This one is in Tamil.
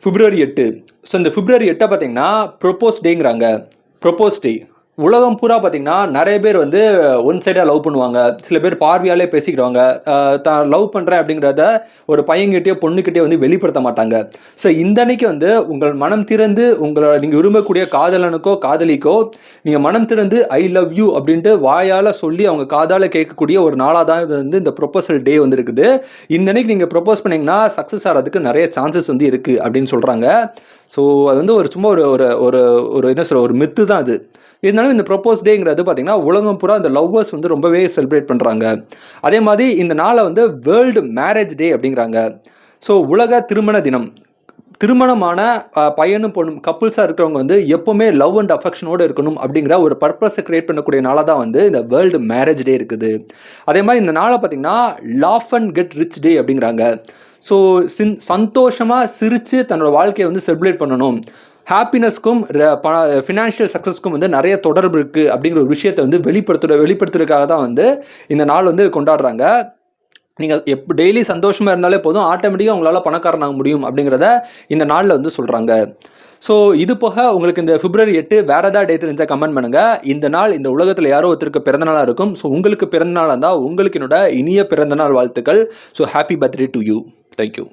பிப்ரவரி 8. ஸோ இந்த பிப்ரவரி 8 பார்த்தீங்கன்னா ப்ரொப்போஸ் டேங்கிறாங்க. ப்ரொப்போஸ் டே. உலகம் பூரா பார்த்தீங்கன்னா நிறைய பேர் வந்து ஒன் சைடாக லவ் பண்ணுவாங்க. சில பேர் பார்வையாலே பேசிக்கிடுவாங்க. தான் லவ் பண்ணுறேன் அப்படிங்கிறத ஒரு பையன்கிட்டயோ பொண்ணுக்கிட்டயோ வந்து வெளிப்படுத்த மாட்டாங்க. ஸோ இந்த அன்னைக்கு வந்து உங்கள் மனம் திறந்து உங்களை நீங்கள் விரும்பக்கூடிய காதலனுக்கோ காதலிக்கோ நீங்கள் மனம் திறந்து ஐ லவ் யூ அப்படின்ட்டு வாயால் சொல்லி அவங்க காதால் கேட்கக்கூடிய ஒரு நாளாக தான் இது வந்து இந்த ப்ரொப்போசல் டே வந்து இருக்குது. இந்த அன்னைக்கு நீங்கள் ப்ரொப்போஸ் பண்ணிங்கன்னா சக்ஸஸ் ஆகிறதுக்கு நிறைய சான்சஸ் வந்து இருக்குது அப்படின்னு சொல்கிறாங்க. ஸோ அது வந்து ஒரு சும்மா ஒரு ஒரு ஒரு என்ன சொல்ற ஒரு மித்து தான் அது. இருந்தாலும் இந்த ப்ரொப்போஸ் டேங்கிறது பார்த்தீங்கன்னா உலகம் பூரா இந்த லவ்வர்ஸ் வந்து ரொம்பவே செலிப்ரேட் பண்ணுறாங்க. அதே மாதிரி இந்த நாளை வந்து வேர்ல்டு மேரேஜ் டே அப்படிங்கிறாங்க. ஸோ உலக திருமண தினம். திருமணமான பையனும் பொண்ணும் கப்புள்ஸாக இருக்கிறவங்க வந்து எப்போவுமே லவ் அண்ட் அஃபெக்ஷனோடு இருக்கணும் அப்படிங்கிற ஒரு பர்பஸை கிரியேட் பண்ணக்கூடிய நாளாக தான் வந்து இந்த வேர்ல்டு மேரேஜ் டே இருக்குது. அதே மாதிரி இந்த நாளை பார்த்தீங்கன்னா லாஃப் அண்ட் கெட் ரிச் டே அப்படிங்கிறாங்க. ஸோ சந்தோஷமாக சிரித்து தன்னோட வாழ்க்கையை வந்து செலிப்ரேட் பண்ணணும். ஹாப்பினஸ்க்கும் ஃபினான்ஷியல் சக்ஸஸ்க்கும் வந்து நிறைய தொடர்பு இருக்குது அப்படிங்கிற ஒரு விஷயத்தை வந்து வெளிப்படுத்துறதுக்காக தான் வந்து இந்த நாள் வந்து கொண்டாடுறாங்க. நீங்கள் டெய்லி சந்தோஷமாக இருந்தாலே போதும், ஆட்டோமேட்டிக்காக உங்களால் பணக்காரனாக முடியும் அப்படிங்கிறத இந்த நாளில் வந்து சொல்கிறாங்க. ஸோ இது போக உங்களுக்கு இந்த பிப்ரவரி 8 வேறு ஏதாவது டே தெரிஞ்சால் கமெண்ட் பண்ணுங்கள். இந்த நாள் இந்த உலகத்தில் யாரோ ஒருத்தருக்கு பிறந்தநாளாக இருக்கும். ஸோ உங்களுக்கு பிறந்தநாளாக இருந்தால் உங்களுக்கு என்னோட இனிய பிறந்தநாள் வாழ்த்துக்கள். So happy birthday to you. Thank you.